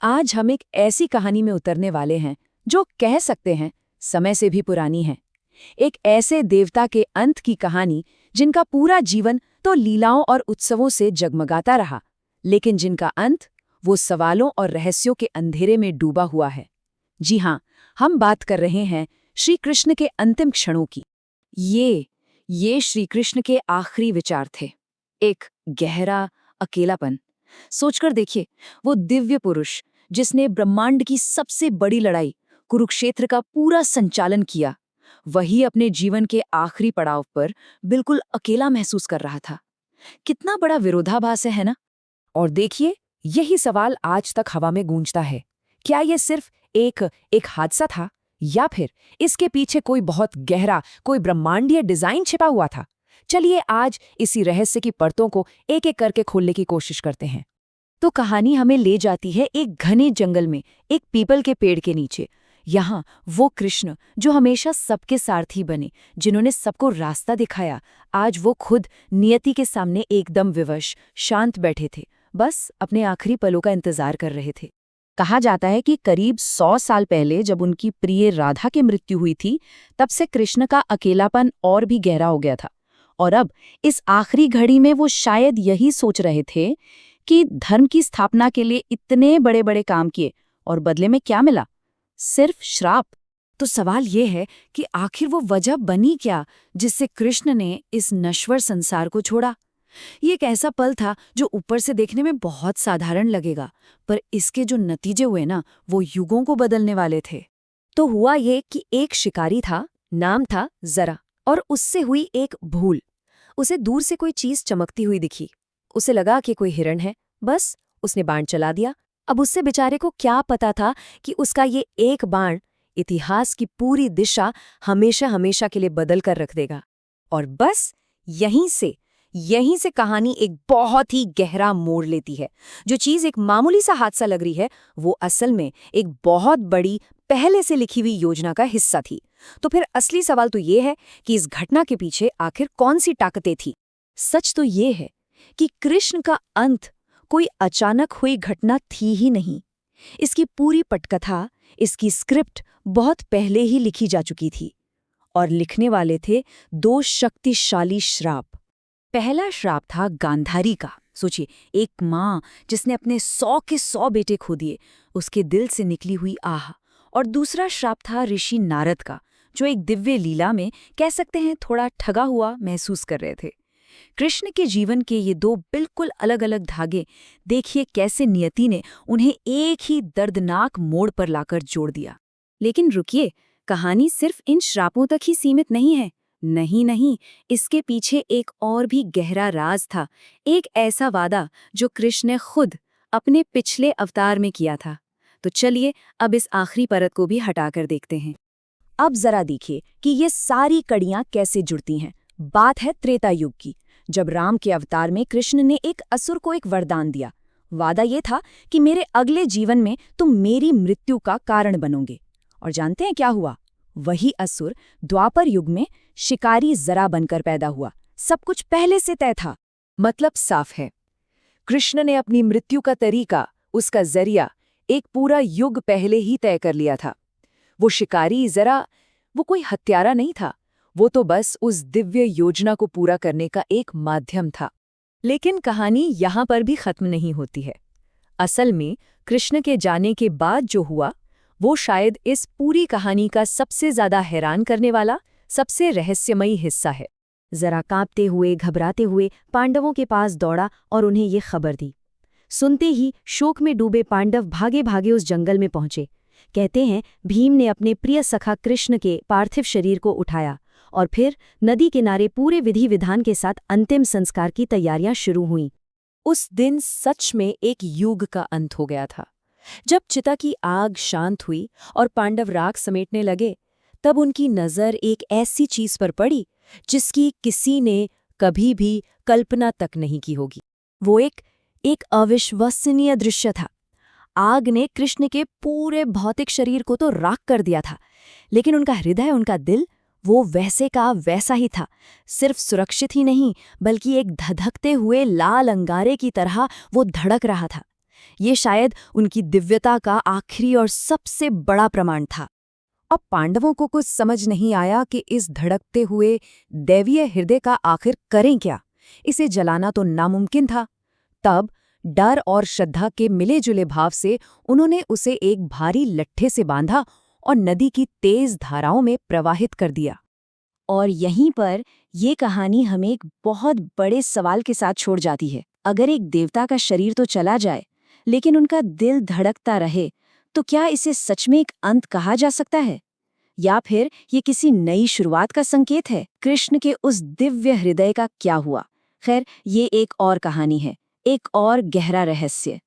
आज हम एक ऐसी कहानी में उतरने वाले हैं जो कह सकते हैं समय से भी पुरानी है। एक ऐसे देवता के अंत की कहानी जिनका पूरा जीवन तो लीलाओं और उत्सवों से जगमगाता रहा, लेकिन जिनका अंत वो सवालों और रहस्यों के अंधेरे में डूबा हुआ है। जी हाँ, हम बात कर रहे हैं श्री कृष्ण के अंतिम क्षणों की। ये श्री कृष्ण के आखिरी विचार थे। एक गहरा अकेलापन। सोचकर देखिए, वो दिव्य पुरुष जिसने ब्रह्मांड की सबसे बड़ी लड़ाई कुरुक्षेत्र का पूरा संचालन किया, वही अपने जीवन के आखिरी पड़ाव पर बिल्कुल अकेला महसूस कर रहा था। कितना बड़ा विरोधाभास है ना? और देखिए, यही सवाल आज तक हवा में गूंजता है। क्या ये सिर्फ एक हादसा था, या फिर इसके पीछे कोई बहुत गहरा, कोई ब्रह्मांडीय डिजाइन छिपा हुआ था? चलिए आज इसी रहस्य की परतों को एक एक करके खोलने की कोशिश करते हैं। तो कहानी हमें ले जाती है एक घने जंगल में, एक पीपल के पेड़ के नीचे। यहाँ वो कृष्ण जो हमेशा सबके सारथी बने, जिन्होंने सबको रास्ता दिखाया, आज वो खुद नियति के सामने एकदम विवश, शांत बैठे थे, बस अपने आखिरी पलों का इंतजार कर रहे थे। कहा जाता है कि करीब 100 साल पहले जब उनकी प्रिय राधा की मृत्यु हुई थी, तब से कृष्ण का अकेलापन और भी गहरा हो गया था। और अब इस आखिरी घड़ी में वो शायद यही सोच रहे थे कि धर्म की स्थापना के लिए इतने बड़े बड़े काम किए और बदले में क्या मिला? सिर्फ श्राप। तो सवाल ये है कि आखिर वो वजह बनी क्या जिससे कृष्ण ने इस नश्वर संसार को छोड़ा? ये एक ऐसा पल था जो ऊपर से देखने में बहुत साधारण लगेगा, पर इसके जो नतीजे हुए ना, वो युगों को बदलने वाले थे। तो हुआ ये कि एक शिकारी था, नाम था जरा, और उससे हुई एक भूल। उसे दूर से कोई चीज चमकती हुई दिखी। उसे लगा कि कोई हिरण है, बस उसने बाण चला दिया। अब उससे बेचारे को क्या पता था कि उसका ये एक बाण इतिहास की पूरी दिशा हमेशा हमेशा के लिए बदल कर रख देगा। और बस यहीं से कहानी एक बहुत ही गहरा मोड़ लेती है। जो चीज एक मामूली सा हादसा लग रही है, वो असल में एक बहुत बड़ी, पहले से लिखी हुई योजना का हिस्सा थी। तो फिर असली सवाल तो ये है कि इस घटना के पीछे आखिर कौन सी ताकतें थी? सच तो ये है कि कृष्ण का अंत कोई अचानक हुई घटना थी ही नहीं। इसकी पूरी पटकथा, इसकी स्क्रिप्ट बहुत पहले ही लिखी जा चुकी थी, और लिखने वाले थे दो शक्तिशाली श्राप। पहला श्राप था गांधारी का। सोचिए, एक माँ जिसने अपने 100 के 100 बेटे खो दिए, उसके दिल से निकली हुई आह। और दूसरा श्राप था ऋषि नारद का, जो एक दिव्य लीला में कह सकते हैं थोड़ा ठगा हुआ महसूस कर रहे थे। कृष्ण के जीवन के ये दो बिल्कुल अलग अलग धागे, देखिए कैसे नियति ने उन्हें एक ही दर्दनाक मोड़ पर लाकर जोड़ दिया। लेकिन रुकिए, कहानी सिर्फ इन श्रापों तक ही सीमित नहीं है। नहीं, इसके पीछे एक और भी गहरा राज था, एक ऐसा वादा जो कृष्ण ने खुद अपने पिछले अवतार में किया था। तो चलिए अब इस आखिरी परत को भी हटाकर देखते हैं। अब जरा देखिए कि ये सारी कड़ियां कैसे जुड़ती हैं। बात है त्रेता युग की, जब राम के अवतार में कृष्ण ने एक असुर को एक वरदान दिया। वादा ये था कि मेरे अगले जीवन में तुम मेरी मृत्यु का कारण बनोगे। और जानते हैं क्या हुआ? वही असुर द्वापर युग में शिकारी जरा बनकर पैदा हुआ। सब कुछ पहले से तय था। मतलब साफ है, कृष्ण ने अपनी मृत्यु का तरीका, उसका जरिया एक पूरा युग पहले ही तय कर लिया था। वो शिकारी जरा, वो कोई हत्यारा नहीं था, वो तो बस उस दिव्य योजना को पूरा करने का एक माध्यम था। लेकिन कहानी यहाँ पर भी खत्म नहीं होती है। असल में कृष्ण के जाने के बाद जो हुआ, वो शायद इस पूरी कहानी का सबसे ज्यादा हैरान करने वाला, सबसे रहस्यमयी हिस्सा है। जरा कांपते हुए, घबराते हुए पांडवों के पास दौड़ा और उन्हें ये खबर दी। सुनते ही शोक में डूबे पांडव भागे भागे उस जंगल में पहुंचे। कहते हैं भीम ने अपने प्रिय सखा कृष्ण के पार्थिव शरीर को उठाया, और फिर नदी किनारे पूरे विधि विधान के साथ अंतिम संस्कार की तैयारियां शुरू हुईं। उस दिन सच में एक युग का अंत हो गया था। जब चिता की आग शांत हुई और पांडव राख समेटने लगे, तब उनकी नज़र एक ऐसी चीज पर पड़ी जिसकी किसी ने कभी भी कल्पना तक नहीं की होगी। वो एक अविश्वसनीय दृश्य था। आग ने कृष्ण के पूरे भौतिक शरीर को तो राख कर दिया था, लेकिन उनका हृदय, उनका दिल, वो वैसे का वैसा ही था। सिर्फ सुरक्षित ही नहीं, बल्कि एक धधकते हुए लाल अंगारे की तरह वो धड़क रहा था। ये शायद उनकी दिव्यता का आखिरी और सबसे बड़ा प्रमाण था। अब पांडवों को कुछ समझ नहीं आया कि इस धड़कते हुए दैवीय हृदय का आखिर करें क्या। इसे जलाना तो नामुमकिन था। तब डर और श्रद्धा के मिले जुले भाव से उन्होंने उसे एक भारी लट्ठे से बांधा और नदी की तेज धाराओं में प्रवाहित कर दिया। और यहीं पर ये कहानी हमें एक बहुत बड़े सवाल के साथ छोड़ जाती है। अगर एक देवता का शरीर तो चला जाए, लेकिन उनका दिल धड़कता रहे, तो क्या इसे सच में एक अंत कहा जा सकता है? या फिर ये किसी नई शुरुआत का संकेत है? कृष्ण के उस दिव्य हृदय का क्या हुआ? खैर, ये एक और कहानी है, एक और गहरा रहस्य।